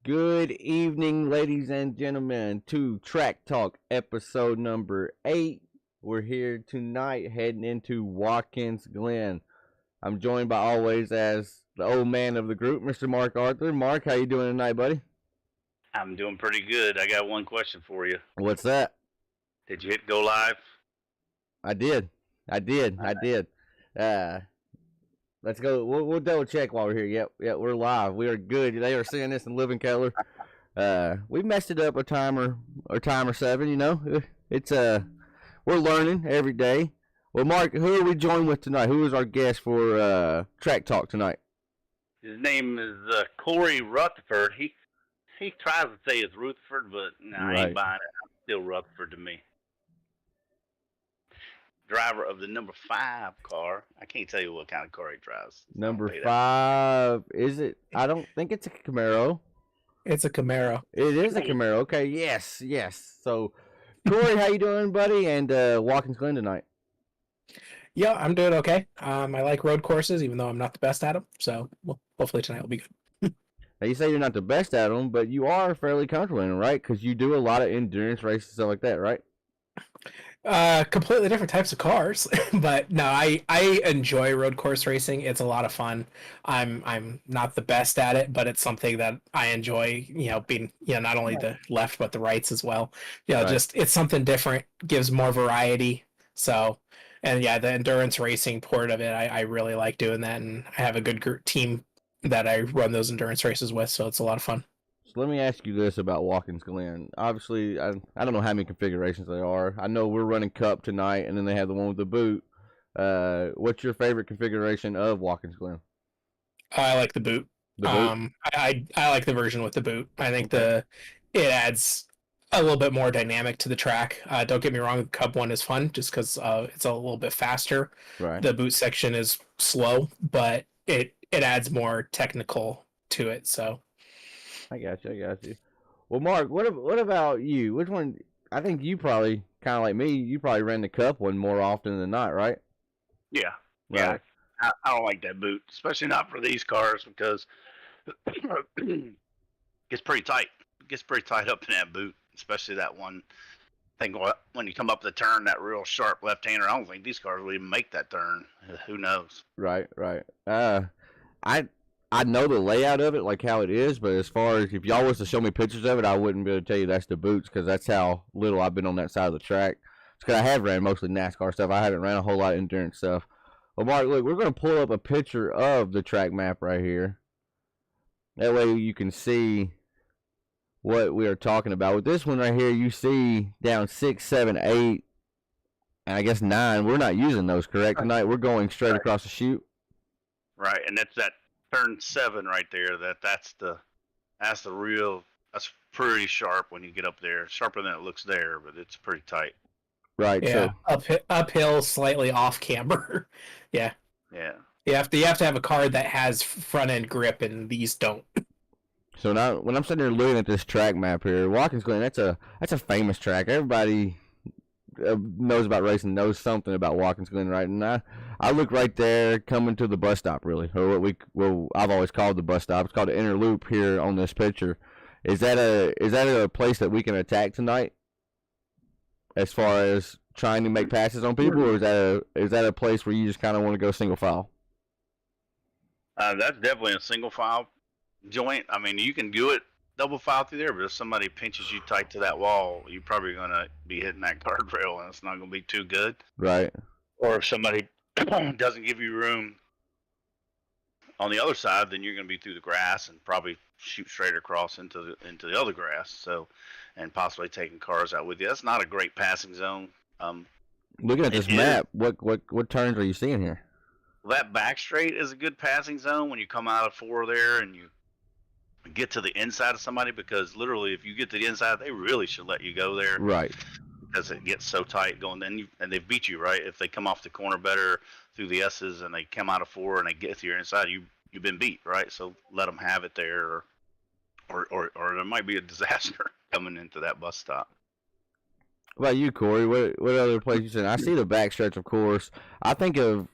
Good evening, ladies and gentlemen, to Track Talk episode number 8. We're here tonight heading into Watkins Glen. I'm joined by always as the old man of the group, Mr. Mark Arthur. Mark, how you doing tonight, buddy? I'm doing pretty good. I got one question for you. What's that? Did you hit go live? I did. Let's go. We'll double check while we're here. Yep, we're live. We are good. They are seeing this in living color. We messed it up a time or seven. You know, it's we're learning every day. Well, Mark, who are we joined with tonight? Who is our guest for Track Talk tonight? His name is Corey Rutherford. He tries to say it's Rutherford, but no, I ain't buying it. I'm still Rutherford to me. Driver of the number 5 car. I can't tell you what kind of car he drives. Number 5, is it? I don't think it's a Camaro. It's a Camaro. It is a Camaro. Okay, yes. So, Corey, how you doing, buddy? And Watkins Glen tonight. Yeah, I'm doing okay. I like road courses, even though I'm not the best at them. So, hopefully tonight will be good. Now, you say you're not the best at them, but you are fairly comfortable in them, right? Because you do a lot of endurance races and stuff like that, right? Completely different types of cars, but no, I enjoy road course racing. It's a lot of fun. I'm not the best at it, but it's something that I enjoy, being, not only the left, but the rights as well. Right. Just, it's something different, gives more variety. So, and yeah, the endurance racing part of it, I really like doing that. And I have a good team that I run those endurance races with. So it's a lot of fun. So let me ask you this about Watkins Glen. Obviously, I don't know how many configurations there are. I know we're running Cup tonight, and then they have the one with the boot. What's your favorite configuration of Watkins Glen? I like the boot. The boot? I like the version with the boot. I think it adds a little bit more dynamic to the track. Don't get me wrong, the Cup one is fun just because it's a little bit faster. Right. The boot section is slow, but it adds more technical to it. So. I got you. Well, Mark, what about you? Which one? I think you probably, kind of like me, you probably ran the Cup one more often than not, right? Yeah. Right. I don't like that boot, especially not for these cars because it gets pretty tight. It gets pretty tight up in that boot, especially that one thing when you come up the turn, that real sharp left-hander. I don't think these cars will even make that turn. Who knows? Right. I know the layout of it, like how it is, but as far as if y'all was to show me pictures of it, I wouldn't be able to tell you that's the boots because that's how little I've been on that side of the track. It's because I have ran mostly NASCAR stuff. I haven't ran a whole lot of endurance stuff. Well, Mark, look, we're going to pull up a picture of the track map right here. That way you can see what we are talking about. With this one right here, you see down 6, 7, 8, and I guess 9. We're not using those, correct? Tonight we're going straight across the chute. Right, and that's that turn 7 right there. That's pretty sharp when you get up there. Sharper than it looks there, but it's pretty tight. Right. Yeah. So Uphill, slightly off camber. Yeah. Yeah. You have to have a car that has front end grip, and these don't. So now, when I'm sitting there looking at this track map here, Watkins Glen, that's a famous track. Everybody knows about racing, knows something about Watkins Glen, right? And I look right there, coming to the bus stop, really, or what I've always called the bus stop. It's called the inner loop here on this picture. Is that a place that we can attack tonight, as far as trying to make passes on people, or is that a place where you just kind of want to go single file? That's definitely a single file joint. I mean, you can do it double file through there, but if somebody pinches you tight to that wall, you're probably going to be hitting that guardrail, and it's not going to be too good. Right. Or if somebody doesn't give you room on the other side, then you're going to be through the grass and probably shoot straight across into the other grass. So, and possibly taking cars out with you. That's not a great passing zone. Looking at this map, what turns are you seeing here? That back straight is a good passing zone when you come out of 4 there and you get to the inside of somebody, because literally if you get to the inside, they really should let you go there. Right. Because it gets so tight going, and they've beat you, right? If they come off the corner better through the S's and they come out of 4 and they get to your inside, you've been beat, right? So let them have it there, or there might be a disaster coming into that bus stop. What about you, Corey? What other place you said? I see the backstretch, of course. I think of,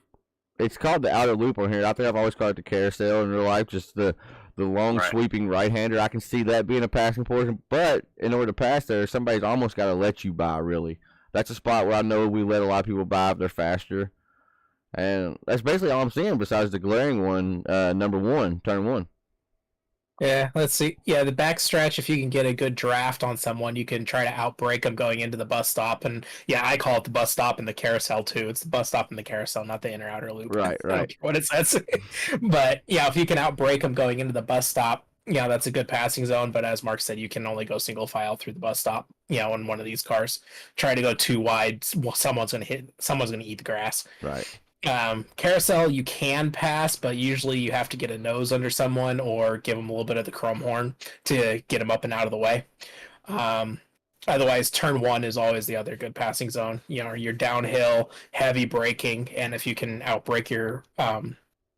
it's called the outer loop on here. I think I've always called it the carousel in real life, just the the long Right. sweeping right-hander. I can see that being a passing portion, but in order to pass there, somebody's almost got to let you by. Really, that's a spot where I know we let a lot of people by if they're faster, and that's basically all I'm seeing besides the glaring one, number one, turn one. Yeah, let's see. Yeah, the backstretch, if you can get a good draft on someone, you can try to outbreak them going into the bus stop. And yeah, I call it the bus stop and the carousel too. It's the bus stop and the carousel, not the inner outer loop. Right, I don't right. care what it says. But yeah, if you can outbreak them going into the bus stop, yeah, that's a good passing zone. But as Mark said, you can only go single file through the bus stop. In one of these cars, try to go too wide, well, someone's gonna eat the grass. Right. Carousel you can pass, but usually you have to get a nose under someone or give them a little bit of the chrome horn to get them up and out of the way. Otherwise, turn one is always the other good passing zone. You're downhill, heavy braking, and if you can outbrake your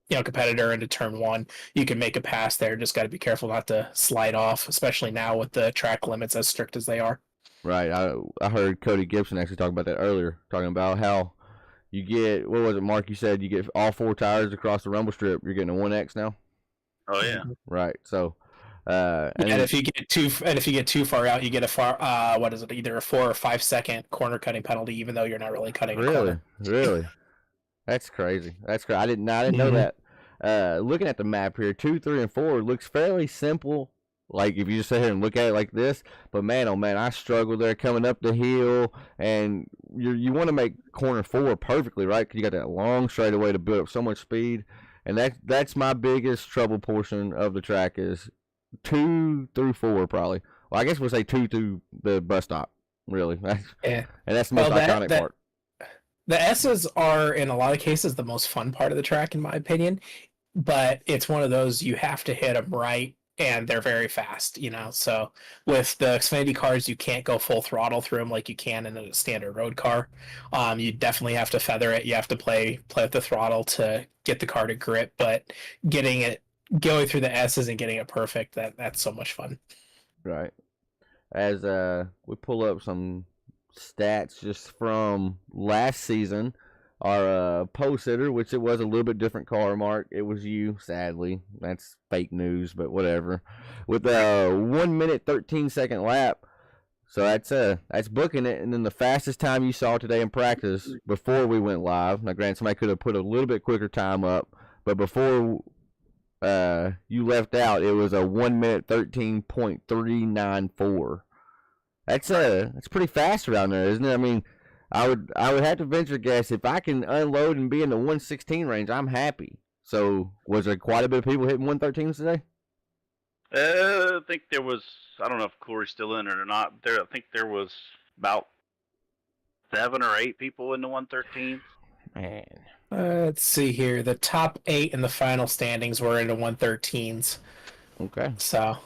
competitor into turn one, you can make a pass there. Just got to be careful not to slide off, especially now with the track limits as strict as they are. Right. I heard Cody Gibson actually talk about that earlier, talking about how you get, what was it, Mark? You said you get all 4 tires across the rumble strip. You're getting a 1X now. Oh yeah. Right. So, and if you get too far out, you get either a 4 or 5 second corner cutting penalty, even though you're not really cutting. Really, that's crazy. I didn't know that. Looking at the map here, 2, 3, and 4 looks fairly simple. Like if you just sit here and look at it like this, but man, oh man, I struggle there coming up the hill, and you want to make corner 4 perfectly, right? Because you got that long straightaway to build up so much speed, and that's my biggest trouble portion of the track is 2 through 4 probably. Well, I guess we'll say 2 through the bus stop, really. Yeah, and that's the most iconic part. The S's are in a lot of cases the most fun part of the track, in my opinion, but it's one of those you have to hit them right. And they're very fast, So with the Xfinity cars, you can't go full throttle through them like you can in a standard road car. You definitely have to feather it. You have to play with the throttle to get the car to grip. But going through the S's and getting it perfect, that's so much fun. Right. As we pull up some stats just from last season. Our post hitter, which it was a little bit different car, Mark. It was you, sadly. That's fake news, but whatever. With a 1 minute 13-second lap, so that's booking it. And then the fastest time you saw today in practice before we went live. Now, granted, somebody could have put a little bit quicker time up, but before you left out, it was a 1 minute 13.394. That's pretty fast around there, isn't it? I mean, I would have to venture guess if I can unload and be in the 116 range, I'm happy. So was there quite a bit of people hitting 113s today? I think there was. I don't know if Corey's still in it or not. I think there was about 7 or 8 people in the 113. Man. Let's see here. The top 8 in the final standings were in the 113s. Okay. So.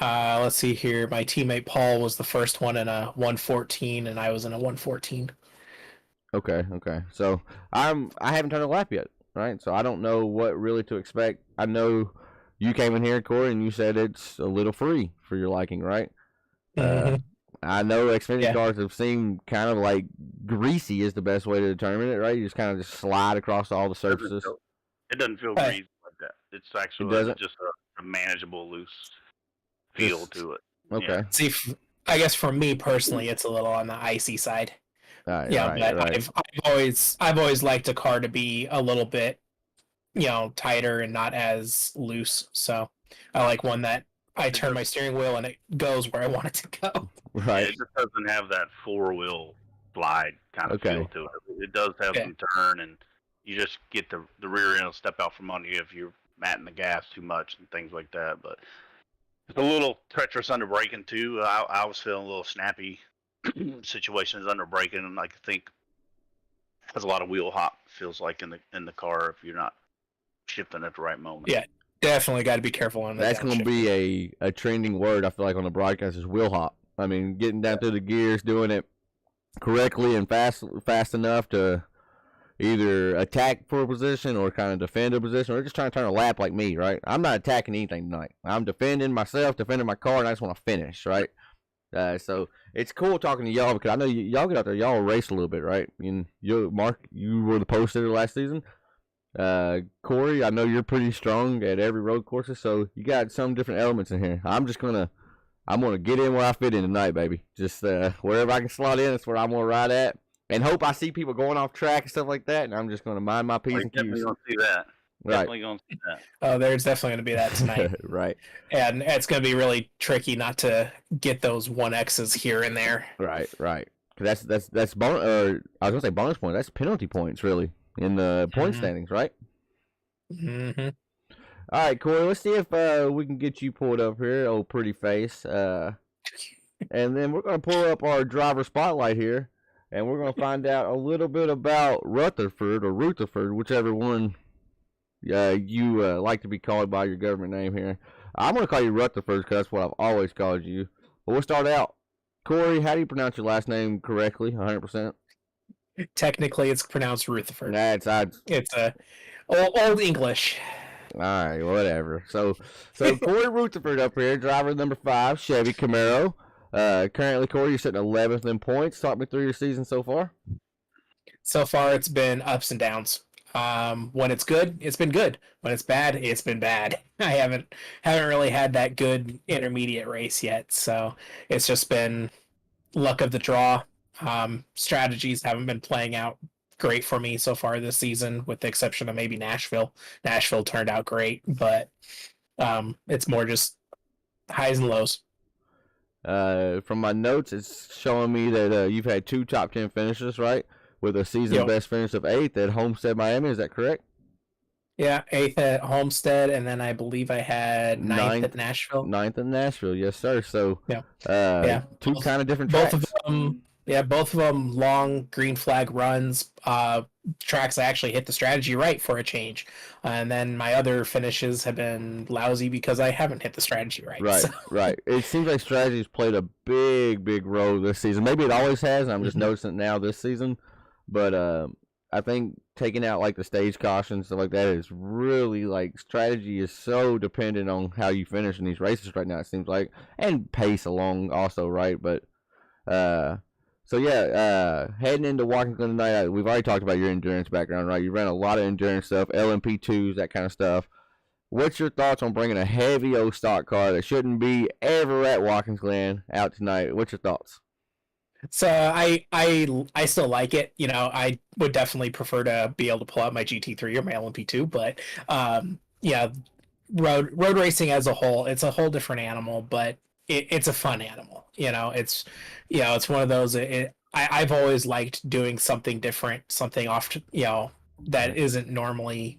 Let's see here. My teammate Paul was the first one in a 114, and I was in a 114. Okay. So I haven't turned a lap yet, right? So I don't know what really to expect. I know you came in here, Corey, and you said it's a little free for your liking, right? Mm-hmm. I know Xfinity cars have seemed kind of like greasy is the best way to determine it, right? You just kind of slide across all the surfaces. It doesn't feel greasy like that. It's actually just a manageable, loose feel to it. Okay. Yeah. See, I guess for me personally, it's a little on the icy side. Right, but right. I've always liked a car to be a little bit, tighter and not as loose. So I like one that I turn my steering wheel and it goes where I want it to go. Right. Yeah, it just doesn't have that 4-wheel slide kind of feel to it. It does have some turn, and you just get the rear end will step out from under you if you're matting the gas too much and things like that. But it's a little treacherous under braking too. I was feeling a little snappy situations under braking, and I think there's a lot of wheel hop feels like in the car if you're not shifting at the right moment. Yeah, definitely got to be careful on that. That's going to be a trending word. I feel like on the broadcast is wheel hop. I mean, getting down through the gears, doing it correctly and fast enough to either attack for a position or kind of defend a position, or just trying to turn a lap like me, right? I'm not attacking anything tonight. I'm defending myself, defending my car, and I just want to finish, right? So it's cool talking to y'all because I know y'all get out there, y'all race a little bit, right? And Mark, you were the post hitter last season. Corey, I know you're pretty strong at every road courses, so you got some different elements in here. I'm gonna get in where I fit in tonight, baby. Just wherever I can slot in, that's where I'm gonna ride at, and hope I see people going off track and stuff like that. And I'm just gonna mind my p's and q's. Definitely gonna see that. Right. Definitely gonna see that. Oh, there's definitely going to be that tonight. Right. And it's going to be really tricky not to get those 1Xs here and there. Right. Cause that's bonus. I was gonna say bonus point. That's penalty points, really, in the point standings, right? Mm-hmm. All right, Corey. Let's see if we can get you pulled up here, old pretty face. And then we're gonna pull up our driver spotlight here, and we're gonna find out a little bit about Rutherford or Rutherford, whichever one you like to be called by your government name here. I'm going to call you Rutherford because that's what I've always called you. But we'll start out. Corey, how do you pronounce your last name correctly, 100%? Technically, it's pronounced Rutherford. It's old English. All right, whatever. So Corey Rutherford up here, driver number 5, Chevy Camaro. Currently, Corey, you're sitting 11th in points. Talk me through your season so far. So far, it's been ups and downs. When it's good, it's been good. When it's bad, it's been bad. I haven't really had that good intermediate race yet, so it's just been luck of the draw. Strategies haven't been playing out great for me so far this season, with the exception of maybe Nashville. Nashville turned out great, but it's more just highs and lows. From my notes, it's showing me that you've had 2 top 10 finishes, right? With a season best finish of 8th at Homestead, Miami. Is that correct? Yeah, 8th at Homestead, and then I believe I had 9th at Nashville. 9th at Nashville, yes, sir. So, 2 kind of different tracks. Both of them long green flag runs. Tracks I actually hit the strategy right for a change, and then my other finishes have been lousy because I haven't hit the strategy right. Right, so. Right. It seems like strategy's played a big role this season. Maybe it always has. And I'm just noticing it now this season. But I think taking out like the stage caution and stuff like that is really like strategy is so dependent on how you finish in these races right now. It seems like, and pace along also, right? But heading into Watkins Glen tonight, we've already talked about your endurance background, right? You ran a lot of endurance stuff, LMP2s, that kind of stuff. What's your thoughts on bringing a heavy old stock car that shouldn't be ever at Watkins Glen out tonight? What's your thoughts? So I still like it. You know, I would definitely prefer to be able to pull out my GT3 or my LMP2, but road racing as a whole, it's a whole different animal, but it's a fun animal. You know, it's one of those. I've always liked doing something different, something off, that isn't normally,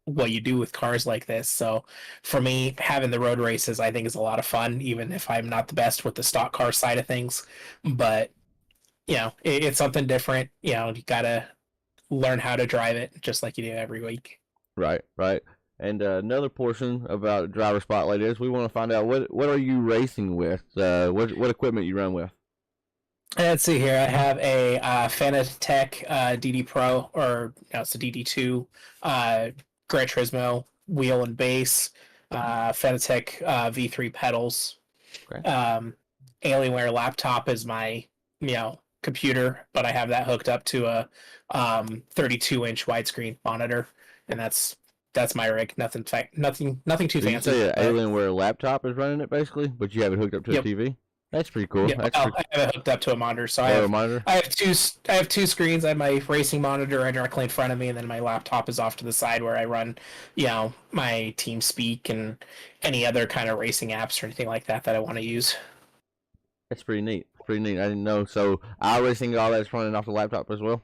what you do with cars like this. So for me, having the road races, I think, is a lot of fun, even if I'm not the best with the stock car side of things. But it's something different. You gotta learn how to drive it just like you do every week. Right. And another portion about driver spotlight is we want to find out what are you racing with? What equipment you run with? Let's see here. I have a Fanatec DD Pro, or it's a DD2 Gran Turismo wheel and base, Fanatec V3 pedals. Okay. Alienware laptop is my computer, but I have that hooked up to a 32-inch widescreen monitor, and that's my rig. Nothing too fancy. You say an Alienware laptop is running it basically, but you have it hooked up to a TV. That's pretty cool. Yeah, I have it hooked up to a monitor, so I have two screens. I have my racing monitor right directly in front of me, and then my laptop is off to the side where I run, my TeamSpeak and any other kind of racing apps or anything like that I want to use. That's pretty neat. I didn't know. So iRacing, all that's running off the laptop as well.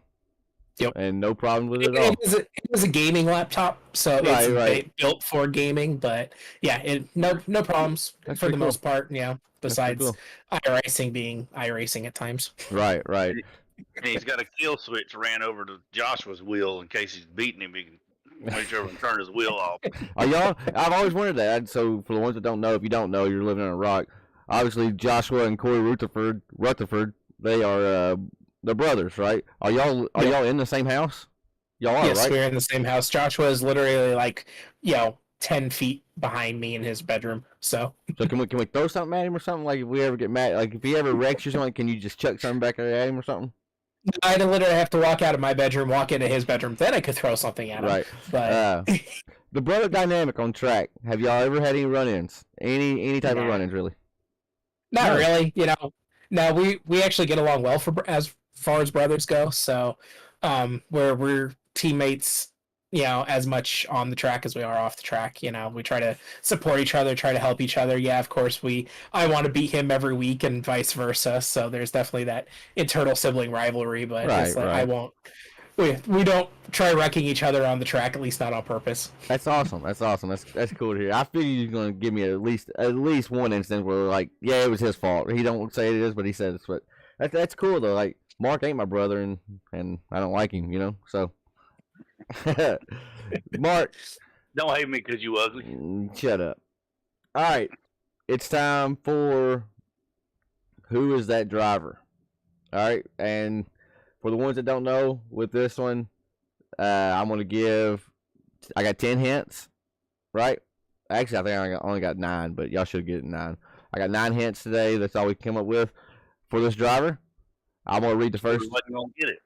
Yep. And no problem with it at all. It is a gaming laptop, so it's built for gaming. But yeah, no problems for the most part. Besides cool. iRacing being iRacing at times. Right. And he's got a kill switch ran over to Joshua's wheel in case he's beating him. He can make sure to turn his wheel off. I've always wondered that. So for the ones that don't know, if you don't know, you're living on a rock. Obviously, Joshua and Corey Rutherford, they are the brothers, right? Are y'all in the same house? Y'all are, yes, right? We're in the same house. Joshua is literally 10 feet behind me in his bedroom. So can we throw something at him or something? Like if we ever get mad, like if he ever wrecks or something, can you just chuck something back at him or something? I'd literally have to walk out of my bedroom, walk into his bedroom, then I could throw something at him. Right. But The brother dynamic on track. Have y'all ever had any run-ins? Any type of Nah. run-ins, really? not No. really. No, we actually get along well as far as brothers go. So, we're teammates. As much on the track as we are off the track. We try to support each other, try to help each other. Yeah, of course, I want to beat him every week and vice versa. So there's definitely that internal sibling rivalry, but Right, it's like right. I won't. We don't try wrecking each other on the track, at least not on purpose. That's awesome. That's cool to hear. I figured you're gonna give me at least one instance where like, yeah, it was his fault. He don't say it is, but he says it's. But that's cool though. Like Mark ain't my brother, and I don't like him, so. Mark, Don't hate me because you ugly. Shut up. All right, it's time for who is that driver. All right, and for the ones that don't know, with this one, I'm gonna give. I got 10 hints, right? Actually, I think I only got 9, but y'all should get 9. I got 9 hints today. That's all we came up with for this driver. I'm gonna read the first. You wasn't gonna get it.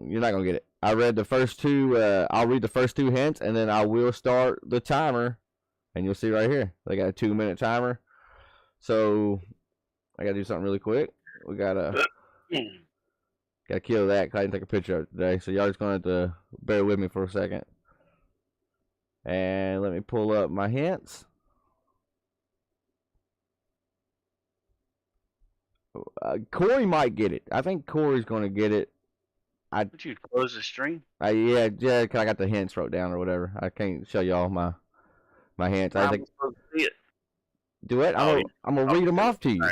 You're not gonna get it. I read the first 2. I'll read the first 2 hints, and then I will start the timer, and you'll see right here. They got a 2-minute timer. So I gotta do something really quick. We gotta kill that because I didn't take a picture of it today. So y'all just gonna have to bear with me for a second. And let me pull up my hints. Corey might get it. I think Corey's gonna get it. Would you close the stream? Yeah, 'cause I got the hints wrote down or whatever. I can't show y'all my hints. I I'm think supposed to see it. do it. I'm gonna read them off to you.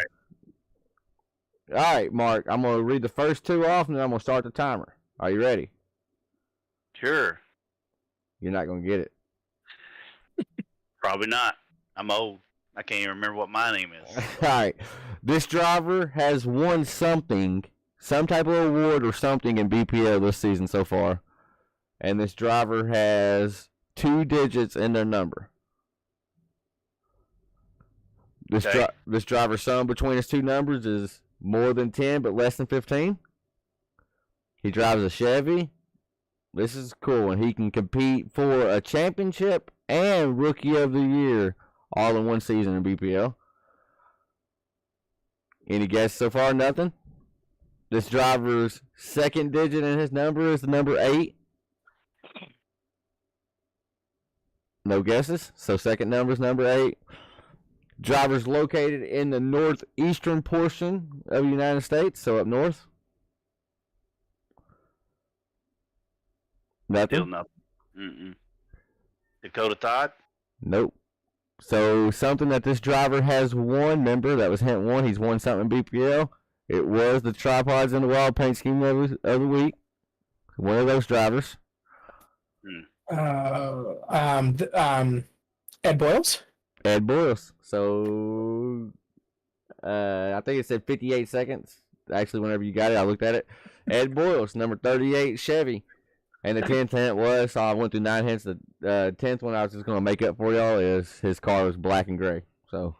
All right, Mark. I'm gonna read the first 2 off, and then I'm gonna start the timer. Are you ready? Sure. You're not gonna get it. Probably not. I'm old. I can't even remember what my name is. All right. This driver has won something, some type of award or something in BPL this season so far, and this driver has 2 digits in their number. This driver's sum between his 2 numbers is more than 10 but less than 15. He drives a Chevy. This is cool, and he can compete for a championship and Rookie of the Year all in one season in BPL. Any guess so far? Nothing? This driver's second digit in his number is the number 8. No guesses? So second number is number 8. Driver's located in the northeastern portion of the United States, so up north. Nothing? Still nothing. Mm-mm. Dakota Todd? Nope. So something that this driver has won, remember, that was hint 1. He's won something in BPL. It was the Tripods in the Wild Paint Scheme of the week. One of those drivers. Ed Boyles? Ed Boyles. So I think it said 58 seconds. Actually, whenever you got it, I looked at it. Ed Boyles, number 38 Chevy. And the 10th hint was, so I went through 9 hints. The 10th one I was just going to make up for y'all is his car was black and gray. So,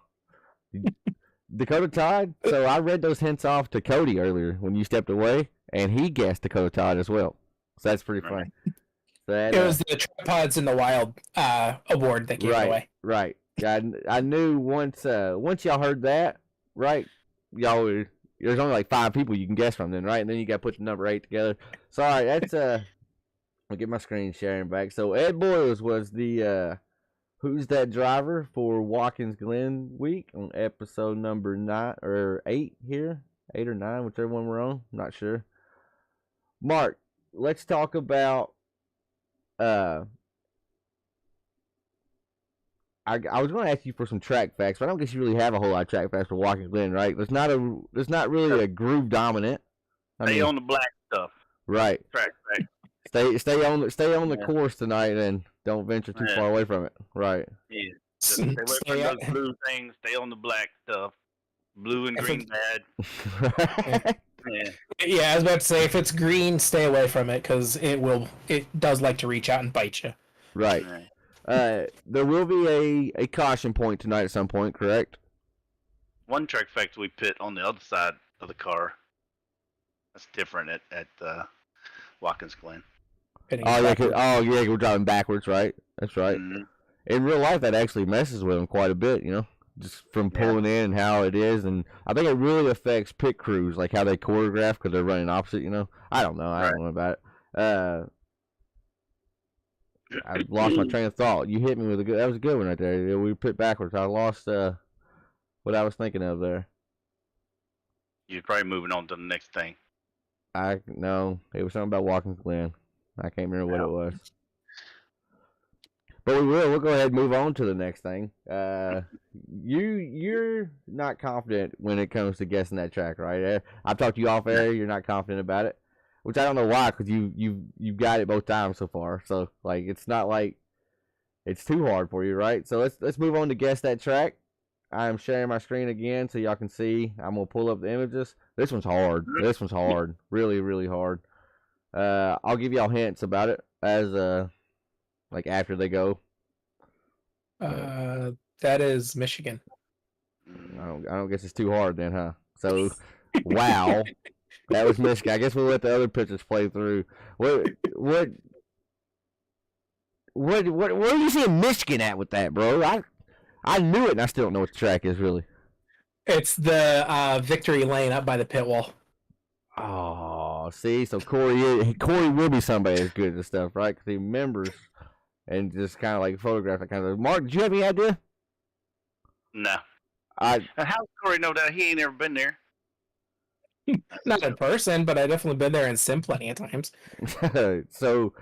Dakota Todd. So, I read those hints off to Cody earlier when you stepped away, and he guessed Dakota Todd as well. So, that's pretty funny. So that, it was the Tripods in the Wild award that gave it away. Right. I knew once y'all heard that, right, y'all were, there's only like 5 people you can guess from then, right? And then you got to put the number 8 together. So, all right, that's I'll get my screen sharing back. So Ed Boyles was the Who's That Driver for Watkins Glen week on episode number 9 or 8 here, 8 or 9, whichever one we're on. I'm not sure. Mark, let's talk about. I was going to ask you for some track facts, but I don't guess you really have a whole lot of track facts for Watkins Glen, right? There's not really a groove dominant. Stay on the black stuff. Right. Track facts. Stay on the course tonight and don't venture too far away from it. Right. Yeah. Stay away from those blue things. Stay on the black stuff. Blue and green bad. Yeah, I was about to say, if it's green, stay away from it because it does like to reach out and bite you. Right. There will be a caution point tonight at some point, correct? One track fact we put on the other side of the car. That's different at Watkins Glen. Hitting Oh it yeah, backwards. we're driving backwards, right? That's right. Mhm. In real life, that actually messes with them quite a bit, just from Yeah. pulling in and how it is, and I think it really affects pit crews, like how they choreograph because they're running opposite. I don't know. I Right. don't know about it. I lost my train of thought. You hit me with that was a good one right there. Yeah, we pit backwards. I lost what I was thinking of there. You're probably moving on to the next thing. No, it was something about Watkins Glen. I can't remember what Yeah. it was. But we'll go ahead and move on to the next thing. You're not confident when it comes to guessing that track, right? I've talked to you off air. You're not confident about it, which I don't know why, because you've got it both times so far. So like it's not like it's too hard for you, right? So let's move on to guess that track. I'm sharing my screen again so y'all can see. I'm gonna pull up the images. This one's hard. This one's hard. Really, really hard. I'll give y'all hints about it as like after they go. That is Michigan. I don't guess it's too hard then, huh? So, wow, that was Michigan. I guess we'll let the other pitchers play through. What where are you seeing Michigan at with that, bro? I knew it, and I still don't know what the track is really. It's the victory lane up by the pit wall. Oh, see, so Corey will be somebody as good at this stuff, right? Because he remembers and just kind of like photograph it. Kind of. Mark, did you have any idea? No. I And how does Corey know that? He ain't ever been there. Not in person, but I definitely been there in sim plenty of times. so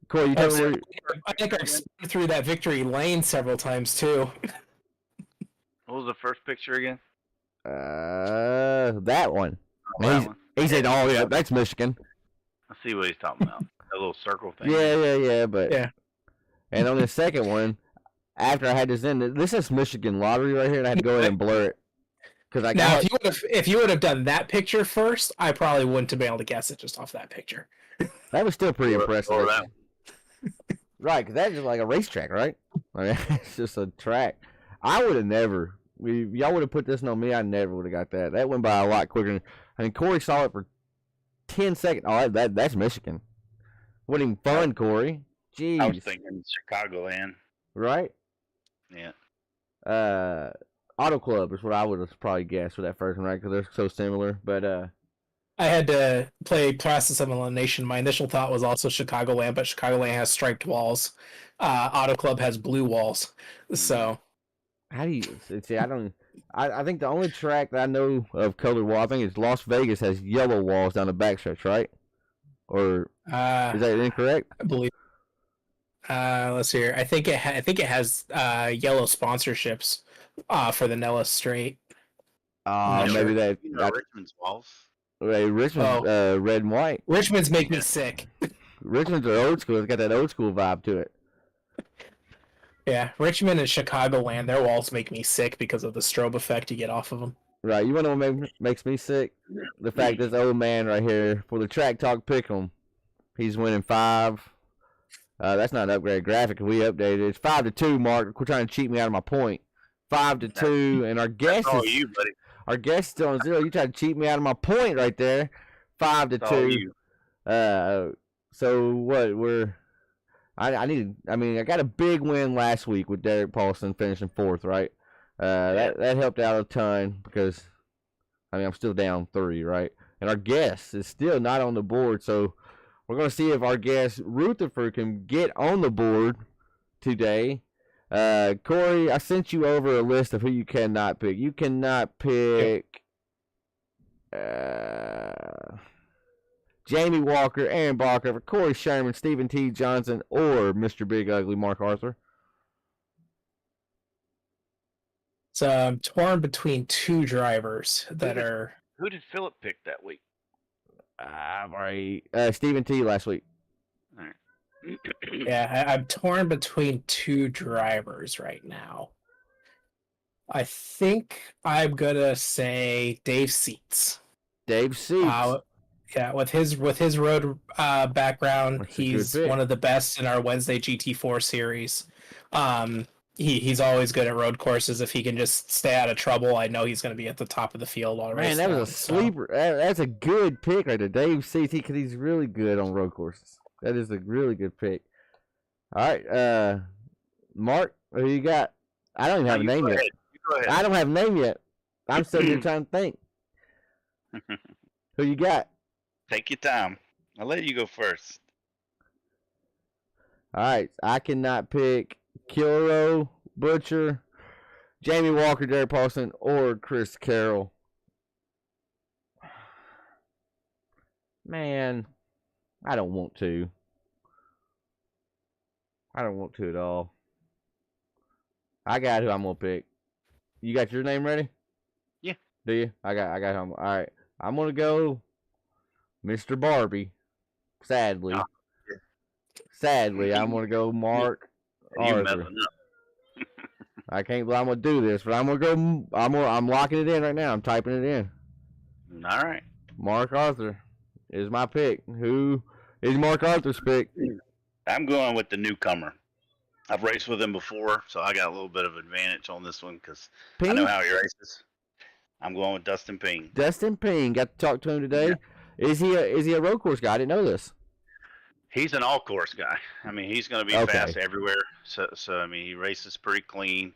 Corey, you tell me where. I think I've sped through that victory lane several times too. What was the first picture again? That one. Oh, that one. He said, "Oh yeah, that's Michigan." I see what he's talking about. That little circle thing. Yeah, but Yeah. And on the second one, after I had this in, this is Michigan lottery right here, and I had to go in and blur it because I Now, got. if you would have done that picture first, I probably wouldn't have been able to guess it just off that picture. That was still pretty Or impressive. that. Right, because that's just like a racetrack, right? I mean, it's just a track. I would have never. Y'all would have put this on me. I never would have got that. That went by a lot quicker. I mean, Corey saw it for 10 seconds. Oh, that's Michigan. Wasn't even fun, Corey. Jeez. I was thinking Chicagoland. Right? Yeah. Auto Club is what I would have probably guessed for that first one, right? Because they're so similar. But I had to play Process of Elimination. My initial thought was also Chicagoland, but Chicagoland has striped walls. Auto Club has blue walls. So how do you see? I think the only track that I know of colored wall, I think it's Las Vegas has yellow walls down the backstretch, right? Or is that incorrect? I believe. Let's see here. I think it has yellow sponsorships for the Nellis Straight. Maybe that. Richmond's walls. Richmond's red and white. Richmond's make me sick. Richmond's are old school. It's got that old school vibe to it. Yeah, Richmond and Chicagoland, their walls make me sick because of the strobe effect you get off of them. Right. You want to know what makes me sick? The fact this old man right here for the Track Talk Pick'em, he's winning 5. That's not an upgrade graphic. We updated. It's 5-2. Mark, we're trying to cheat me out of my point. 5-2, and our guest That's all is you, buddy. our guest is still on 0. You tried to cheat me out of my point right there. That's all 5-2. you. So what I got a big win last week with Derek Paulson finishing 4th, right? That helped out a ton because I'm still down 3, right? And our guest is still not on the board, so we're gonna see if our guest Rutherford can get on the board today. Corey, I sent you over a list of who you cannot pick. You cannot pick Jamie Walker, Aaron Barker, Corey Sherman, Stephen T. Johnson, or Mr. Big Ugly Mark Arthur. So I'm torn between 2 drivers that are. Who did Philip pick that week? Stephen T. last week. All right. Yeah, I'm torn between 2 drivers right now. I think I'm gonna say Dave Seats. Dave Seats. Yeah, with his road background, That's a good he's pick. one of the best in our Wednesday GT4 series. he's always good at road courses. If he can just stay out of trouble, I know he's going to be at the top of the field all Man, race that was long, a sleeper. That's a good pick right there. Dave CT, because he's really good on road courses. That is a really good pick. All right, Mark, who you got? I don't even have a name yet. I don't have a name yet. I'm sitting here trying to think. Who you got? Take your time. I'll let you go first. All right, I cannot pick Kilrow, Butcher, Jamie Walker, Derek Paulson, or Chris Carroll. Man, I don't want to. I don't want to at all. I got who I'm gonna pick. You got your name ready? Yeah. Do you? I got him. All right. I'm gonna go Mr. Barbie. Sadly. Oh, Sadly, I'm gonna go Mark Arthur. I can't believe I'm gonna do this, but I'm gonna go. I'm locking it in right now. I'm typing it in. All right. Mark Arthur is my pick. Who is Mark Arthur's pick? I'm going with the newcomer. I've raced with him before, so I got a little bit of advantage on this one because I know how he races. I'm going with Dustin Ping. Dustin Ping. Got to talk to him today. Yeah. Is he a road course guy? I didn't know this. He's an all course guy. I mean, he's going to be fast everywhere. So I mean, he races pretty clean.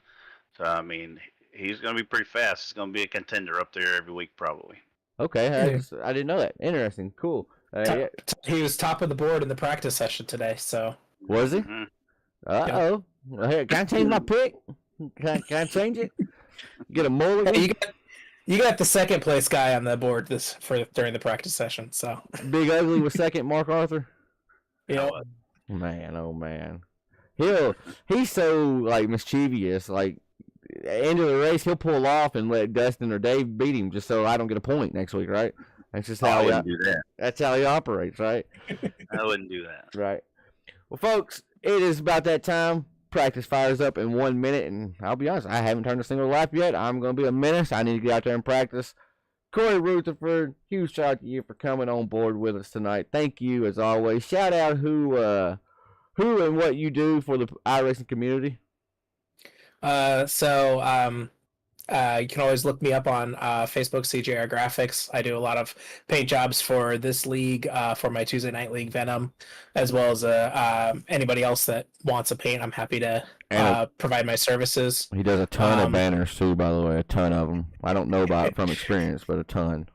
So I mean, he's going to be pretty fast. He's going to be a contender up there every week probably. Okay, I didn't know that. Interesting. Cool. Yeah. He was top of the board in the practice session today. So was he? Mm-hmm. Uh-oh. Here, can I change my pick? Can I change it? Get a mulligan? Hey, you got the second place guy on the board during the practice session. So Big Ugly was second, Mark Arthur. Yeah. Man, oh man. He's so like mischievous. Like end of the race, he'll pull off and let Dustin or Dave beat him just so I don't get a point next week, right? That's just how I wouldn't do that. That's how he operates, right? I wouldn't do that. Right. Well, folks, it is about that time. Practice fires up in 1 minute, and I'll be honest, I haven't turned a single lap yet. I'm going to be a menace. I need to get out there and practice. Corey Rutherford, huge shout out to you for coming on board with us tonight. Thank you, as always. Shout out who and what you do for the iRacing community. You can always look me up on Facebook, CJR Graphics. I do a lot of paint jobs for this league, for my Tuesday Night League Venom, as well as anybody else that wants a paint. I'm happy to provide my services. He does a ton of banners too, by the way, a ton of them. I don't know about it from experience, but a ton.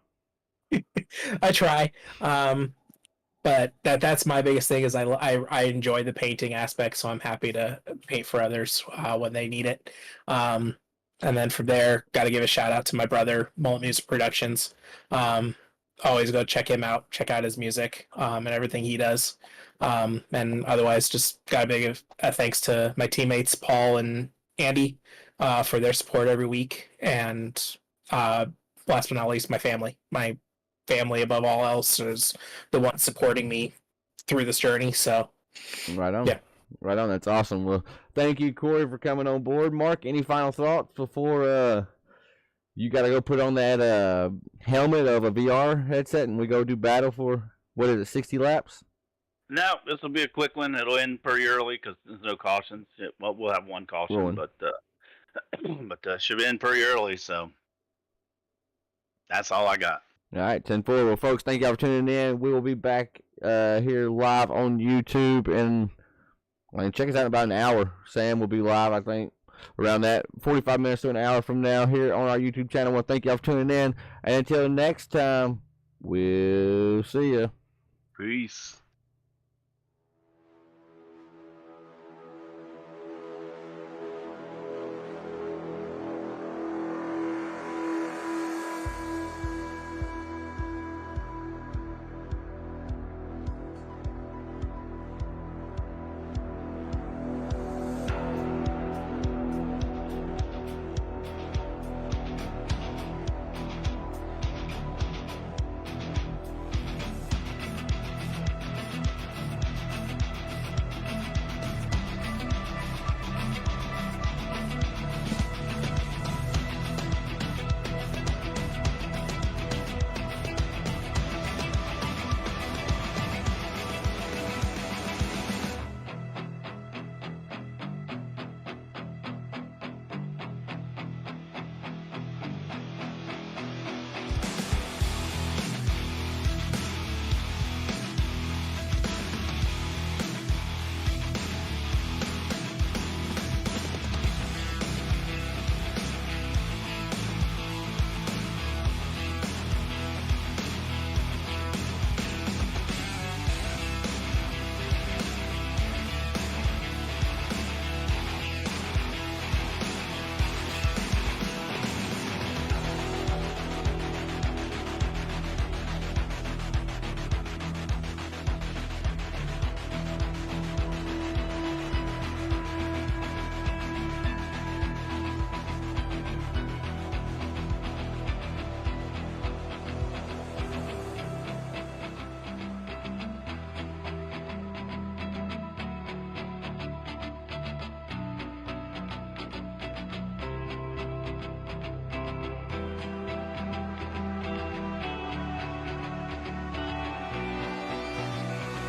I try. But that's my biggest thing is I enjoy the painting aspect, so I'm happy to paint for others when they need it. And then from there, got to give a shout out to my brother, Mullet Music Productions. Always go check him out, check out his music and everything he does. And otherwise, just got to give a thanks to my teammates, Paul and Andy, for their support every week. And last but not least, my family. My family, above all else, is the one supporting me through this journey. So, right on. Yeah. Right on. That's awesome. Well, thank you, Corey, for coming on board. Mark, any final thoughts before you got to go put on that helmet of a VR headset and we go do battle for, what is it, 60 laps? No, this will be a quick one. It'll end pretty early because there's no cautions. Well, we'll have one caution, but should end pretty early. So that's all I got. All right, 10-4. Well, folks, thank y'all for tuning in. We will be back here live on YouTube and check us out in about an hour. Sam will be live, I think, around that 45 minutes to an hour from now here on our YouTube channel. I want to thank y'all for tuning in. And until next time, we'll see ya. Peace.